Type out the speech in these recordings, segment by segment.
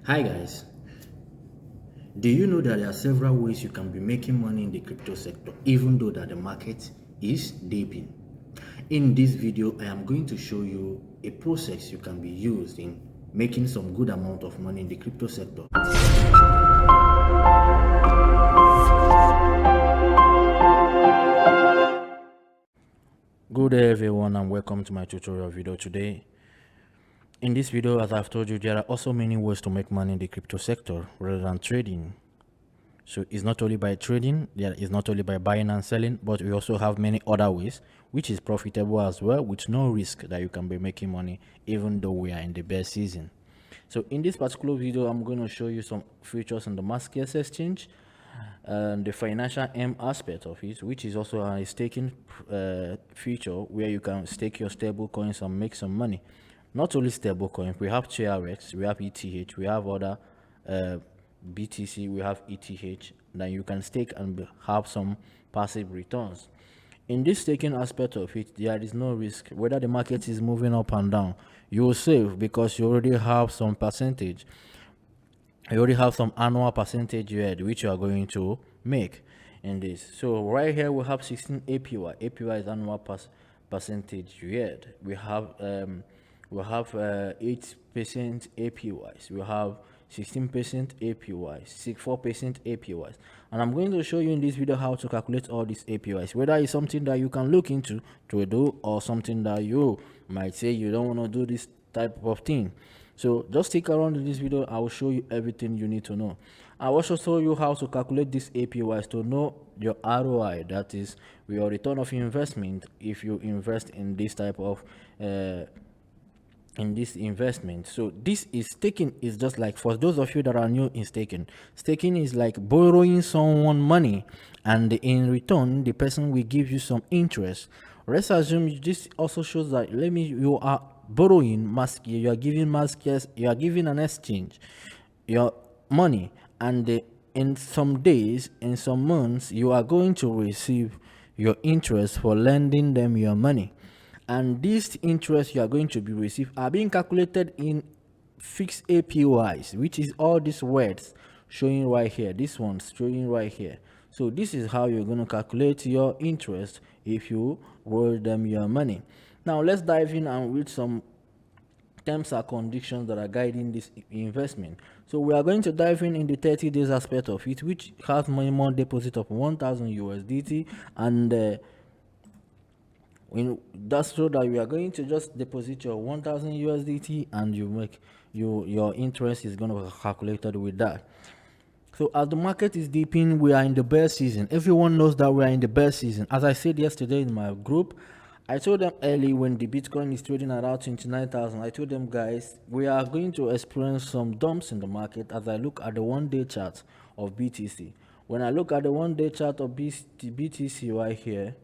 Hi guys, do you know that there are several ways you can be making money in the crypto sector even though that the market is dipping? In this video, I am going to show you a process you can be used in making some good amount of money in the crypto sector. Good day everyone and welcome to my tutorial video today. In this video, as I've told you, there are also many ways to make money in the crypto sector rather than trading. So it's not only by trading, it's not only by buying and selling, but we also have many other ways which is profitable as well, with no risk that you can be making money even though we are in the bear season. So in this particular video, I'm going to show you some features on the market exchange and the financial M aspect of it, which is also a staking feature where you can stake your stable coins and make some money. Not only stable coins, we have TRX, we have ETH, we have other BTC, we have ETH that you can stake and have some passive returns. In this staking aspect of it, there is no risk. Whether the market is moving up and down, you will save because you already have some percentage. You already have some annual percentage yield which you are going to make in this. So right here we have 16 APY. APY is annual percentage yield. We have 8% APYs. We have 16% APYs, 4% APYs, and I'm going to show you in this video how to calculate all these APYs, whether it's something that you can look into to do or something that you might say you don't want to do this type of thing. So just stick around in this video. I will show you everything you need to know. I will also show you how to calculate these APYs to know your ROI, that is your return of investment if you invest in this type of in this investment. So this is staking is just like, for those of you that are new in staking is like borrowing someone money and in return the person will give you some interest. Let's assume this also shows that you are borrowing you are giving you are giving an exchange your money, and in some days, in some months, you are going to receive your interest for lending them your money, and this interest you are going to be received are being calculated in fixed APYs, which is all these words showing right here. This one's showing right here. So this is how you're going to calculate your interest if you roll them your money. Now let's dive in and read some terms and conditions that are guiding this investment. So we are going to dive in the 30 days aspect of it, which has minimum deposit of 1000 USDT, and that's so that you are going to just deposit your 1000 USDT and you make your interest is going to be calculated with that. So as the market is dipping, we are in the bear season. Everyone knows that we are in the bear season. As I said yesterday in my group, I told them early when the Bitcoin is trading around 29,000, I told them, guys, we are going to experience some dumps in the market as I look at the one-day chart of BTC. When I look at the one-day chart of BTC right here,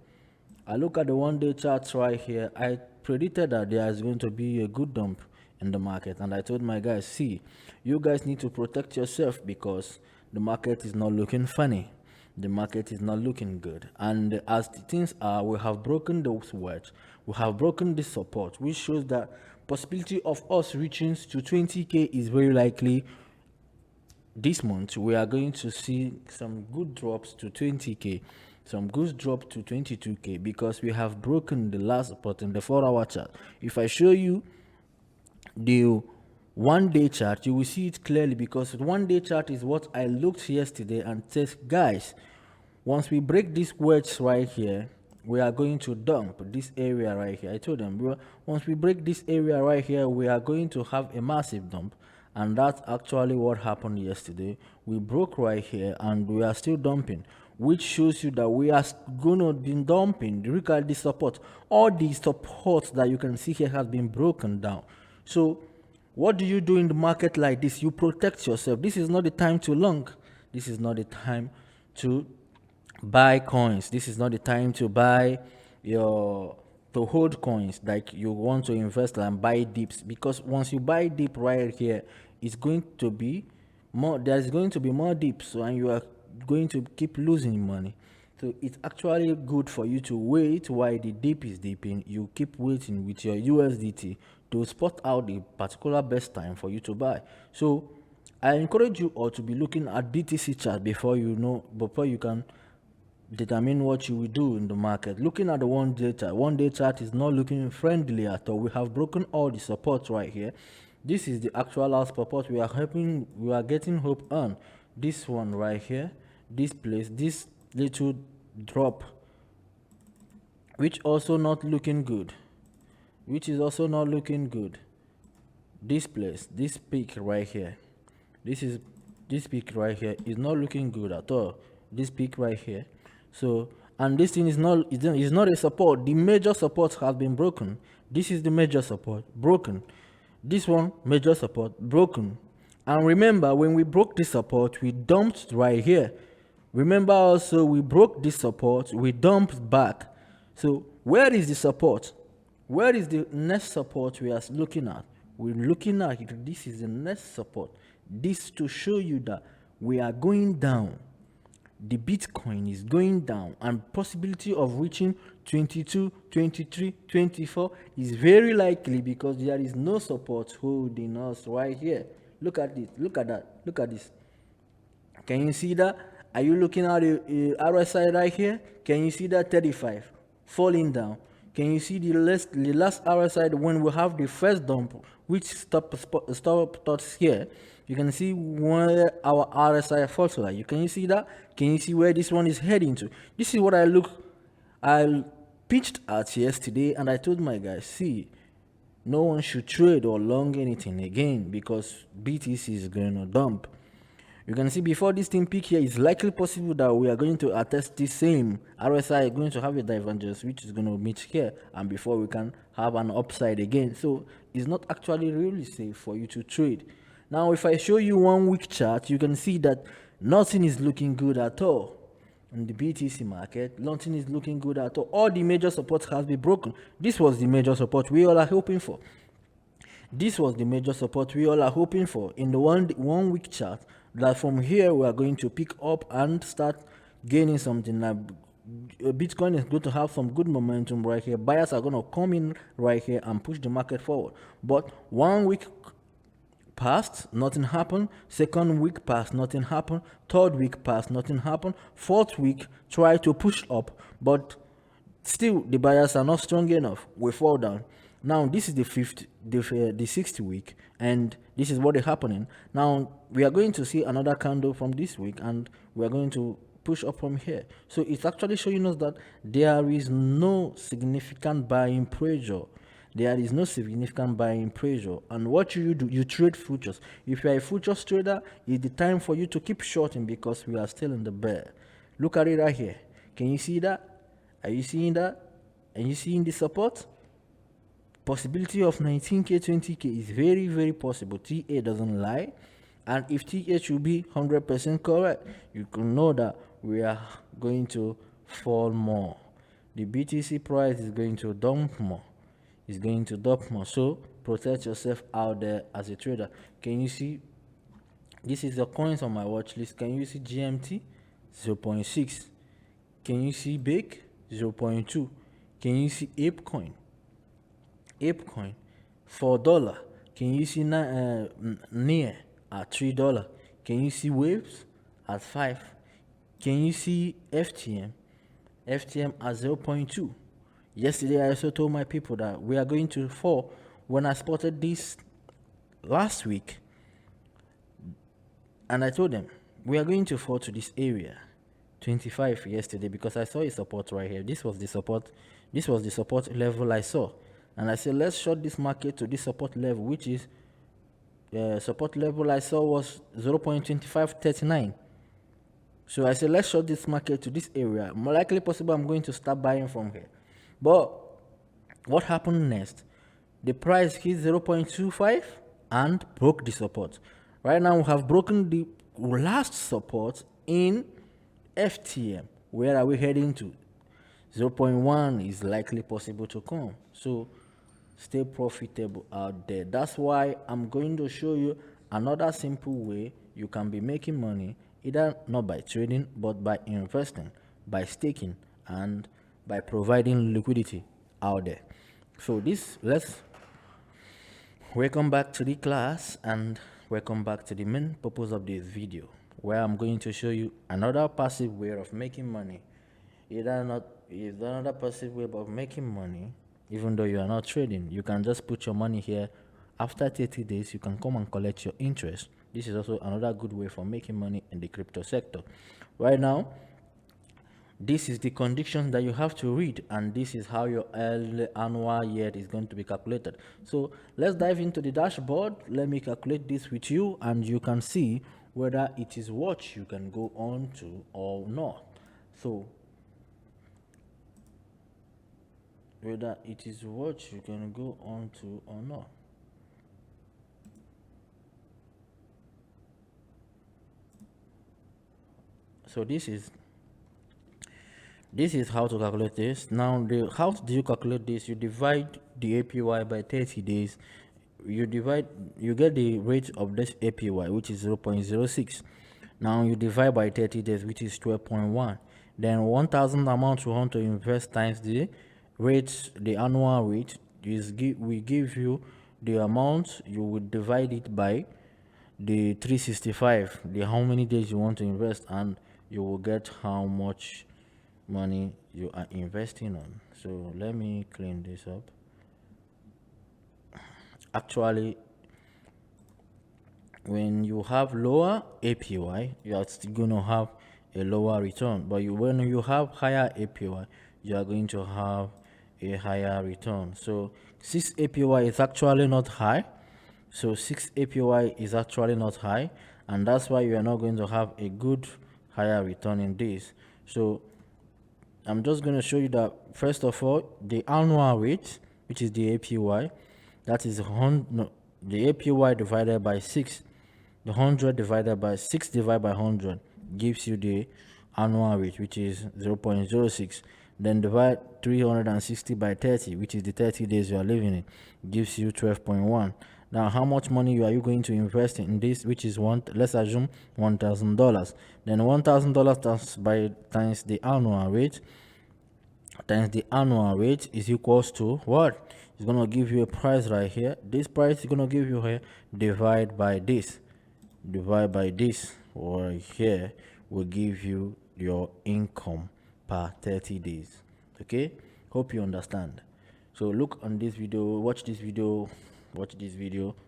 I look at the one-day charts right here, I predicted that there is going to be a good dump in the market, and I told my guys, see, you guys need to protect yourself because the market is not looking funny. The market is not looking good, and as the things are, we have broken those words, we have broken this support, which shows that possibility of us reaching to 20k is very likely. This month we are going to see some good drops to 20k, some good drop to 22k, because we have broken the last support in the 4-hour chart. If I show you the one-day chart, you will see it clearly, because the one-day chart is what I looked yesterday and said, guys, once we break these wedge right here, we are going to dump this area right here. I told them, once we break this area right here, we are going to have a massive dump, and that's actually what happened yesterday. We broke right here and we are still dumping, which shows you that we are gonna be dumping. Look at the support. All the support that you can see here has been broken down. So what do you do in the market like this? You protect yourself. This is not the time to long. This is not the time to buy coins. This is not the time to buy to hold coins like you want to invest and buy dips, because once you buy dip right here, it's going to be more, there's going to be more dips, and you are going to keep losing money. So it's actually good for you to wait while the dip is dipping. You keep waiting with your USDT to spot out the particular best time for you to buy. So I encourage you all to be looking at BTC chart before you can determine what you will do in the market. Looking at the one day chart is not looking friendly at all. We have broken all the support right here. This is the actual last support we are getting hope on. This one right here, this place, this little drop, which also not looking good, which is also not looking good. This place, this peak right here, this peak right here is not looking good at all. This peak right here. So, and this thing is not a support. The major support has been broken. This is the major support broken. This one, major support broken. And remember, when we broke this support, we dumped right here. Remember also, we broke this support, we dumped back. So where is the support? Where is the next support we are looking at? We're looking at it. This is the next support. This to show you that we are going down. The Bitcoin is going down, and possibility of reaching 22, 23, 24 is very likely because there is no support holding us right here. Look at this. Look at that. Look at this. Can you see that? Are you looking at the RSI right here? Can you see that 35 falling down? Can you see the last RSI when we have the first dump, which stop us here? You can see where our RSI falls like. You can you see that? Can you see where this one is heading to? This is what I pitched at yesterday, and I told my guys, see, no one should trade or long anything again because BTC is going to dump. You can see before this thing peak here, it's likely possible that we are going to attest this same RSI going to have a divergence which is going to meet here, and before we can have an upside again. So it's not actually really safe for you to trade. Now if I show you 1 week chart, you can see that nothing is looking good at all in the BTC market. Nothing is looking good at all the major supports has been broken. This was the major support we all are hoping for. This was the major support we all are hoping for in the one week chart, that from here we are going to pick up and start gaining something. Like Bitcoin is going to have some good momentum right here. Buyers are going to come in right here and push the market forward. But 1 week passed, nothing happened. Second week passed, nothing happened. Third week passed, nothing happened. Fourth week, try to push up, but still the buyers are not strong enough. We fall down. Now this is the 60th week, and this is what is happening. Now we are going to see another candle from this week, and we are going to push up from here. So it's actually showing us that there is no significant buying pressure. There is no significant buying pressure. And what you do, you trade futures. If you are a futures trader, it's the time for you to keep shorting because we are still in the bear. Look at it right here. Can you see that? Are you seeing that? Are you seeing the support? Possibility of 19k, 20k is very, very possible. TA doesn't lie. And if TA should be 100% correct, you can know that we are going to fall more. The BTC price is going to dump more. It's going to dump more. So protect yourself out there as a trader. Can you see? This is the coins on my watch list. Can you see GMT? 0.6. Can you see BAKE? 0.2. Can you see ApeCoin? ApeCoin, $4. Can you see NEAR at $3? Can you see Waves at 5? Can you see FTM? FTM at 0.2. Yesterday I also told my people that we are going to fall. When I spotted this last week, and I told them we are going to fall to this area 25 yesterday, because I saw a support right here. This was the support level I saw. And I said, let's short this market to this support level, which is support level I saw was 0.2539. So I said, let's short this market to this area. More likely possible, I'm going to start buying from here. But what happened next? The price hit 0.25 and broke the support. Right now, we have broken the last support in FTM. Where are we heading to? 0.1 is likely possible to come. So stay profitable out there. That's why I'm going to show you another simple way you can be making money, either not by trading but by investing, by staking, and by providing liquidity out there. So let's welcome back to the class, and Welcome back to the main purpose of this video, where I'm going to show you another passive way of making money. Is another passive way of making money, even though you are not trading. You can just put your money here. After 30 days, you can come and collect your interest. This is also another good way for making money in the crypto sector. Right now, this is the conditions that you have to read, and this is how your annual yield is going to be calculated. So let's dive into the dashboard. Let me calculate this with you, and you can see whether it is what you can go on to or not. So whether it is what you can go on to or not. So this is how to calculate this. Now, how do you calculate this? You divide the APY by 30 days. You get the rate of this APY, which is 0.06. Now you divide by 30 days, which is 12.1. Then 1,000 amount you want to invest times the rate, the annual rate we give you the amount. You would divide it by the 365, the how many days you want to invest, and you will get how much money you are investing on. So let me clean this up. Actually, when you have lower APY, you are still going to have a lower return. But when you have higher APY, you are going to have a higher return. So 6 APY is actually not high. So 6 APY is actually not high, and that's why you are not going to have a good higher return in this. So I'm just going to show you that, first of all, the annual rate, which is the APY, that is the APY divided by 6. The 100 divided by 6 divided by 100 gives you the annual rate, which is 0.06. Then divide 360 by 30, which is the 30 days you are living in, gives you 12.1. Now, how much money are you going to invest in this, which is let's assume $1,000. Then $1,000 times the annual rate is equals to what? It's going to give you a price right here. This price is going to give you here, divide by this right here will give you your income per 30 days. Okay, hope you understand. So look on this video, watch this video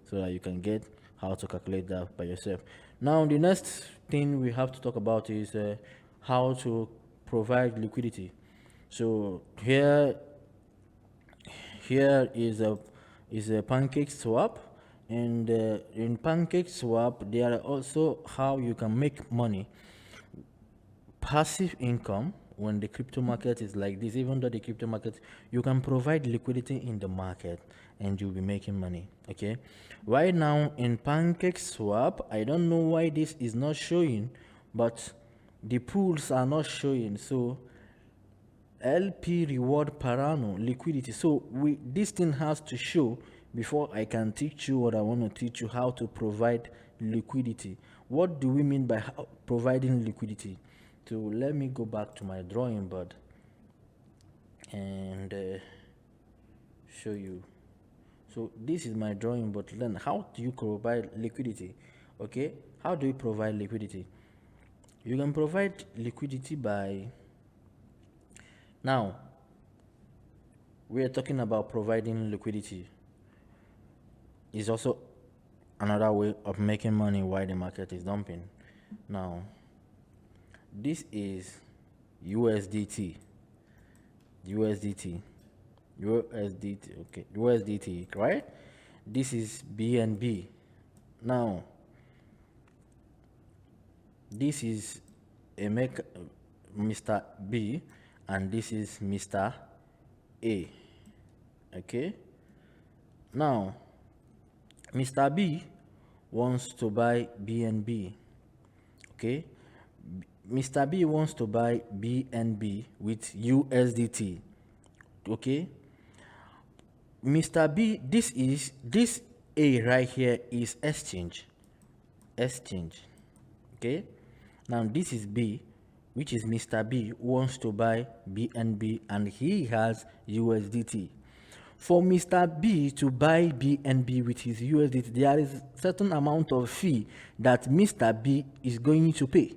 so that you can get how to calculate that by yourself. Now, the next thing we have to talk about is how to provide liquidity. So here is a pancake swap, and in pancake swap there are also how you can make money, passive income. When the crypto market is like this, even though the crypto market, you can provide liquidity in the market and you'll be making money. Okay, right now in pancake swap, I don't know why this is not showing, but the pools are not showing. So LP reward per annum liquidity. So this thing has to show before I can teach you what I want to teach you, how to provide liquidity. What do we mean by providing liquidity? So let me go back to my drawing board and show you. So this is my drawing board. Then how do you provide liquidity? Okay, how do you provide liquidity? You can provide liquidity by, now we are talking about providing liquidity is also another way of making money while the market is dumping. Now this is USDT, okay, USDT, right? This is BNB. Now this is Mr. B, and this is Mr. A. Okay, now Mr. B wants to buy BNB. Okay, Mr. B wants to buy BNB with USDT. Okay, Mr. B, this A right here is exchange. Okay, now this is B, which is Mr. B wants to buy BNB, and he has USDT. For Mr. B to buy BNB with his USDT, there is certain amount of fee that Mr. B is going to pay.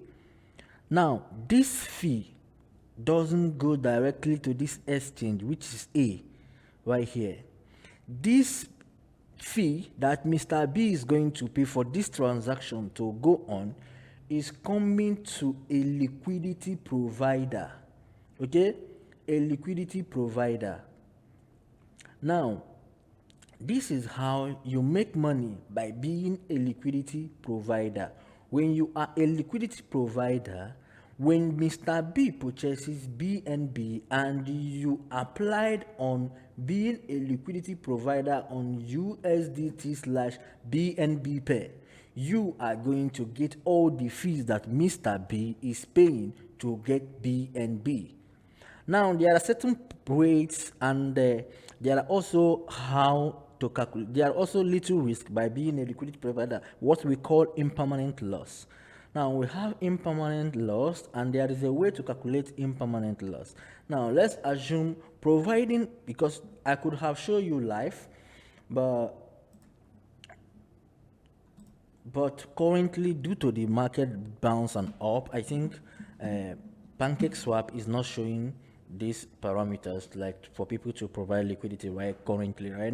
Now, this fee doesn't go directly to this exchange, which is A, right here. This fee that Mr. B is going to pay for this transaction to go on is coming to a liquidity provider. Okay? A liquidity provider. Now, this is how you make money by being a liquidity provider. When you are a liquidity provider, when Mr. B purchases BNB and you applied on being a liquidity provider on USDT/BNB pair, you are going to get all the fees that Mr. B is paying to get BNB. Now, there are certain rates and there are also how to calculate. There are also little risk by being a liquidity provider, what we call impermanent loss. Now, we have impermanent loss and there is a way to calculate impermanent loss. Now, let's assume providing, because I could have shown you live, but currently due to the market bounce and up, I think PancakeSwap is not showing these parameters like for people to provide liquidity right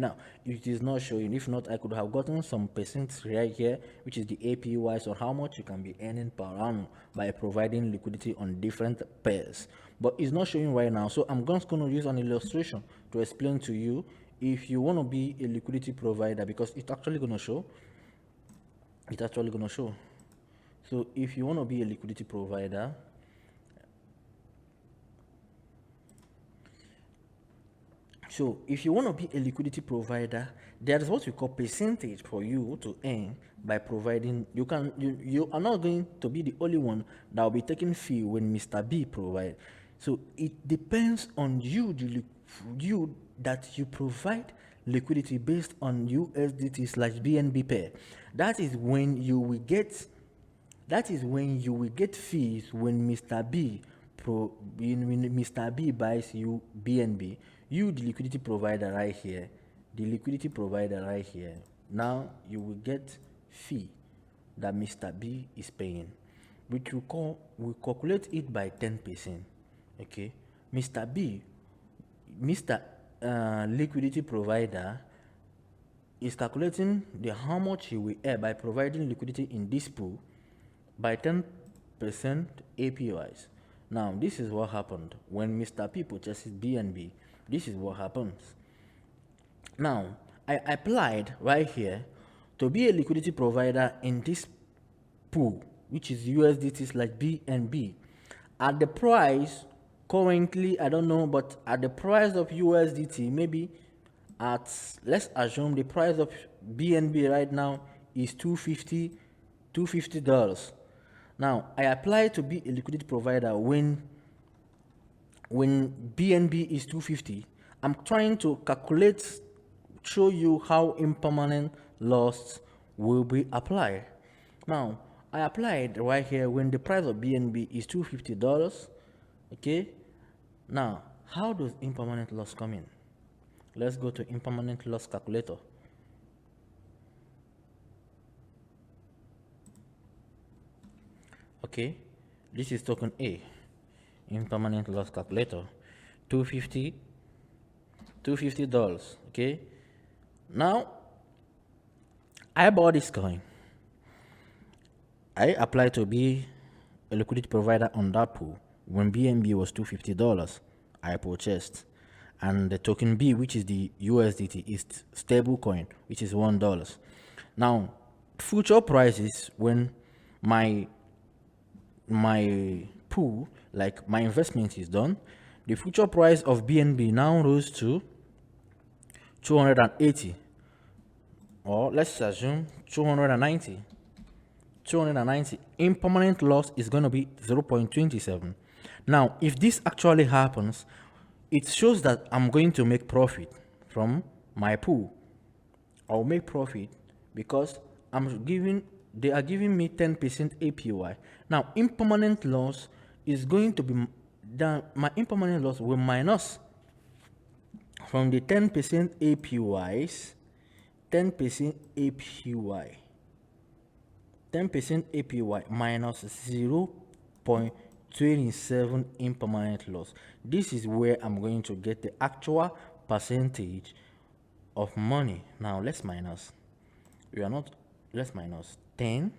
now. It is not showing. If not, I could have gotten some percent right here, which is the APYs or how much you can be earning per annum by providing liquidity on different pairs, but it's not showing right now. So I'm just going to use an illustration to explain to you if you want to be a liquidity provider, because it's actually going to show. So if you want to be a liquidity provider, there is what we call percentage for you to earn by providing. You are not going to be the only one that will be taking fee when Mr. B provides. So it depends on you that you provide liquidity based on USDT/BNB pair. That is when you will get fees when Mr. B buys you BNB. You, the liquidity provider right here, now you will get fee that Mr. B is paying, which we calculate it by 10%. Okay, Mr. Liquidity provider is calculating how much he will earn by providing liquidity in this pool by 10% APYs. Now, this is what happened when Mr. P purchases BNB. This is what happens. Now, I applied right here to be a liquidity provider in this pool, which is USDT/BNB. At the price, currently, I don't know, but at the price of USDT, maybe let's assume the price of BNB right now is $250. Now, I apply to be a liquidity provider when BNB is 250. I'm trying to show you how impermanent loss will be applied. Now, I applied right here when the price of BNB is $250. Okay. Now, how does impermanent loss come in? Let's go to impermanent loss calculator. Okay, this is token A, impermanent loss calculator, $250. Okay, now I bought this coin. I applied to be a liquidity provider on that pool when BNB was $250. I purchased, and the token B, which is the USDT, is stable coin, which is $1. Now, future prices when my pool, like my investment, is done, the future price of BNB now rose to 280, or let's assume 290. Impermanent loss is going to be 0.27. Now, if this actually happens, it shows that I'm going to make profit from my pool. I'll make profit because they are giving me 10% APY. Now, impermanent loss is going to be done. My impermanent loss will minus from the 10% APYs, 10% APY, 10% APY minus 0.27 impermanent loss. This is where I'm going to get the actual percentage of money. Now let's minus. Let's minus 10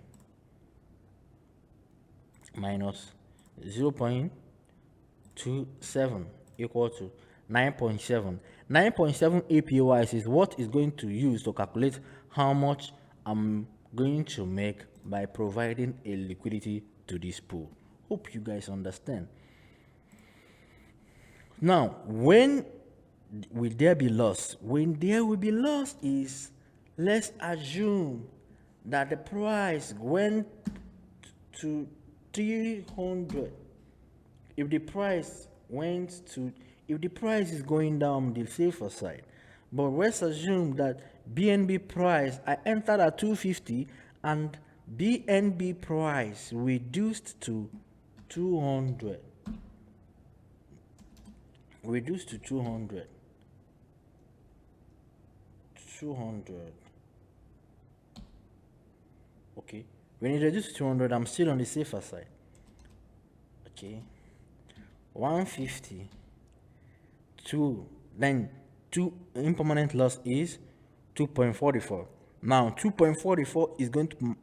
minus 0.27 equal to 9.7. 9.7 APYs is what is going to use to calculate how much I'm going to make by providing a liquidity to this pool. Hope you guys understand. Now, when will there be loss? When there will be loss is, let's assume that the price went to 300. If the price is going down the safer side, but let's assume that BNB price, I entered at 250 and BNB price reduced to 200. Reduced to 200. Okay. When it reduces to 200, I'm still on the safer side. Okay. 150. Then 2 impermanent loss is 2.44. Now 2.44 is going to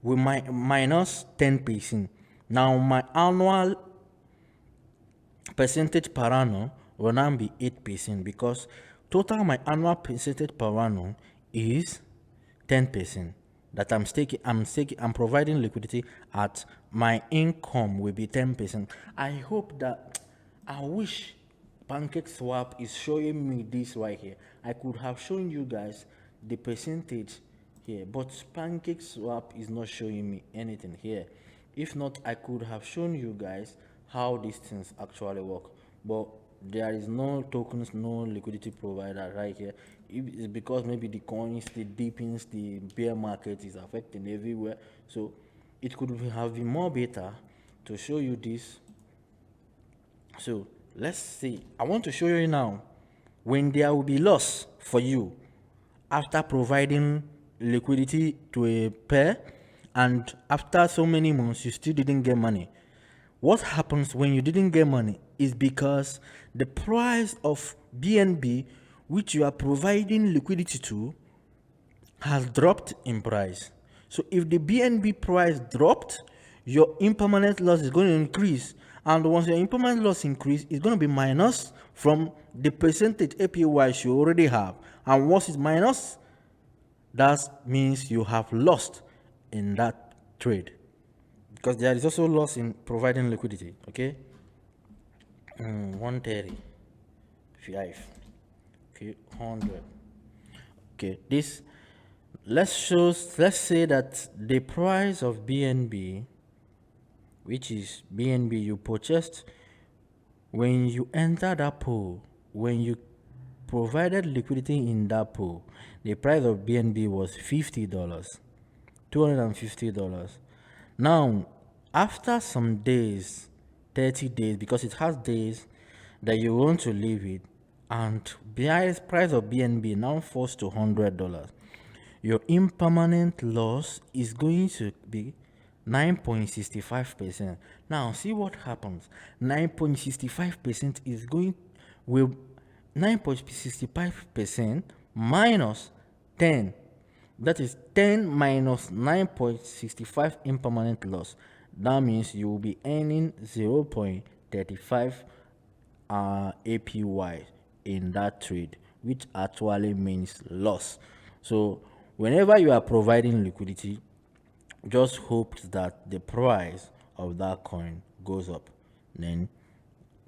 with my minus 10%. Now my annual percentage per annum will now be 8% because total my annual percentage per annum is 10%. That I'm providing liquidity at my income will be 10%. I hope that, I wish PancakeSwap is showing me this right here. I could have shown you guys the percentage here, but PancakeSwap is not showing me anything here. If not, I could have shown you guys how these things actually work, but there is no tokens, no liquidity provider right here. It's because maybe the coins, the deepens, the bear market is affecting everywhere, so it could have been more better to show you this. So let's see, I want to show you now when there will be loss for you after providing liquidity to a pair, and after so many months you still didn't get money. What happens when you didn't get money is because the price of BNB, which you are providing liquidity to, has dropped in price. So if the BNB price dropped, your impermanent loss is going to increase. And once your impermanent loss increase, it's going to be minus from the percentage APY you already have. And once it's minus, that means you have lost in that trade, because there is also loss in providing liquidity. Okay, 130, 5, okay, 100. Okay, this, let's say that the price of BNB, which is BNB you purchased when you enter that pool, when you provided liquidity in that pool, the price of BNB was $50, $250. Now, after some days, 30 days, because it has days that you want to leave it, and the price of BNB now falls to $100, your impermanent loss is going to be 9.65%. Now, see what happens. 9.65% is going will 9.65% minus 10. That is 10 minus 9.65 impermanent loss. That means you will be earning 0.35 APY in that trade, which actually means loss. So whenever you are providing liquidity, just hope that the price of that coin goes up. Then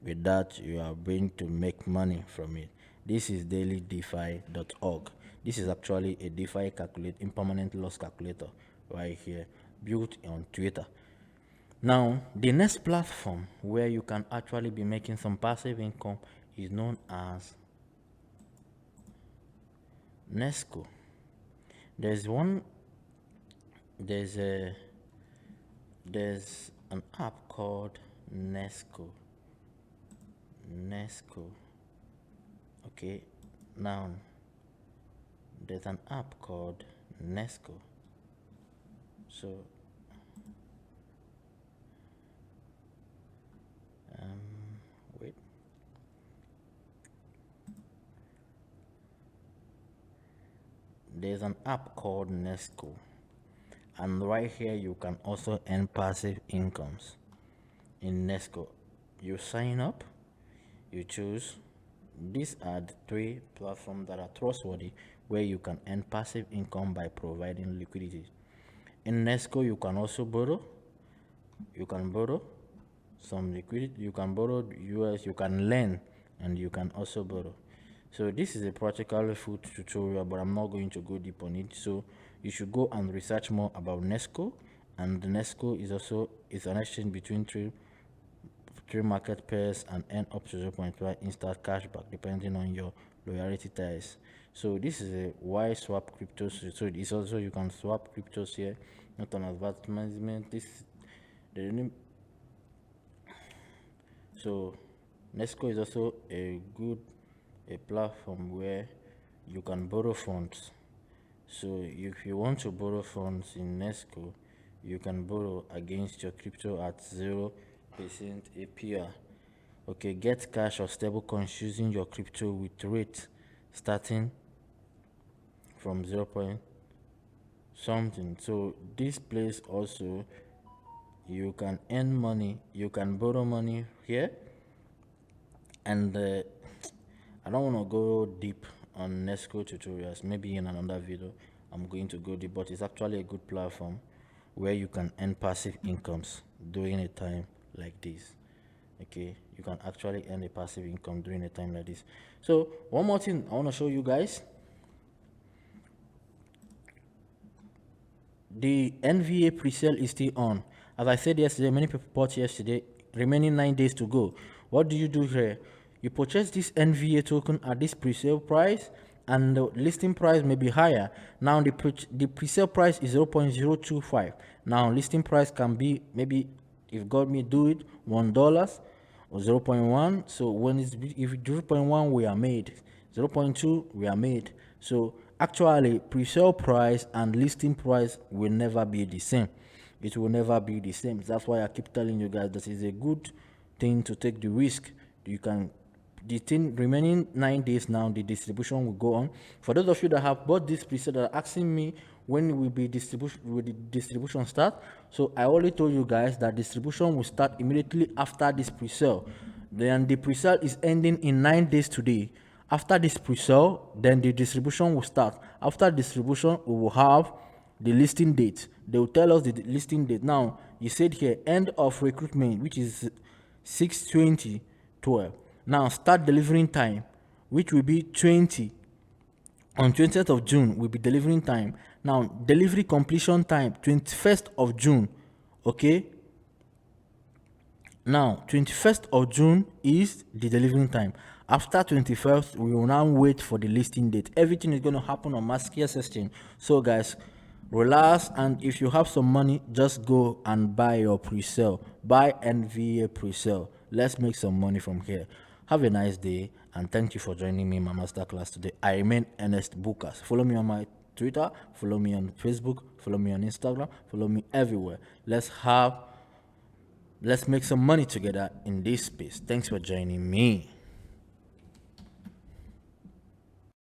with that, you are going to make money from it. This is dailydefi.org. This is actually a DeFi impermanent loss calculator right here, built on Twitter. Now, the next platform where you can actually be making some passive income is known as Nesco. There's an app called Nesco. Okay, Now, there's an app called Nesco. So, wait. There's an app called Nesco, and right here you can also earn passive incomes. In Nesco, you sign up, you choose. These are the three platforms that are trustworthy where you can earn passive income by providing liquidity. In Nesco, you can also borrow. You can borrow some liquidity. You can borrow US. You can lend, and you can also borrow. So this is a practical full tutorial, but I'm not going to go deep on it. So you should go and research more about Nesco. And Nesco is an exchange between three market pairs and earn up to 0.5 instant cashback depending on your loyalty ties. So this is a why swap cryptos. So it's also you can swap cryptos here, not on advertisement. This the so Nesco is also a platform where you can borrow funds. So if you want to borrow funds in Nesco, you can borrow against your crypto at 0% APR. Okay, get cash or stable coins using your crypto with rates starting from 0 point something. So this place also you can earn money, you can borrow money here, and I don't want to go deep on Nesco tutorials. Maybe in another video I'm going to go deep, but it's actually a good platform where you can earn passive incomes during a time like this. Okay, you can actually earn a passive income during a time like this. So one more thing I want to show you guys. The NVA pre-sale is still on. As I said yesterday, many people bought yesterday, remaining 9 days to go. What do you do here? You purchase this NVA token at this pre-sale price, and the listing price may be higher. Now the pre-sale price is 0.025. Now listing price can be, maybe if God may do it, $1 or 0.1. So when it's, if 0.1 we are made, 0.2 we are made. So actually pre-sale price and listing price will never be the same. It will never be the same. That's why I keep telling you guys that is a good thing to take the risk. You can, the thing remaining 9 days now, the distribution will go on. For those of you that have bought this pre-sale that are asking me when will the distribution start, so I already told you guys that distribution will start immediately after this pre-sale. Then the pre-sale is ending in 9 days today. After this pre-sale, then the distribution will start. After distribution, we will have the listing date. They will tell us the listing date. Now, you said here, end of recruitment, which is 6/20/12. Now, start delivering time, which will be 20. On 20th of June, will be delivering time. Now, delivery completion time, 21st of June. Okay? Now, 21st of June is the delivering time. After 21st, we will now wait for the listing date. Everything is going to happen on Mascare's exchange. So, guys, relax, and if you have some money, just go and buy your pre-sale. Buy NVA pre-sale. Let's make some money from here. Have a nice day, and thank you for joining me in my masterclass today. I remain Ernest Bukas. Follow me on my Twitter, follow me on Facebook, follow me on Instagram, follow me everywhere. Let's make some money together in this space. Thanks for joining me.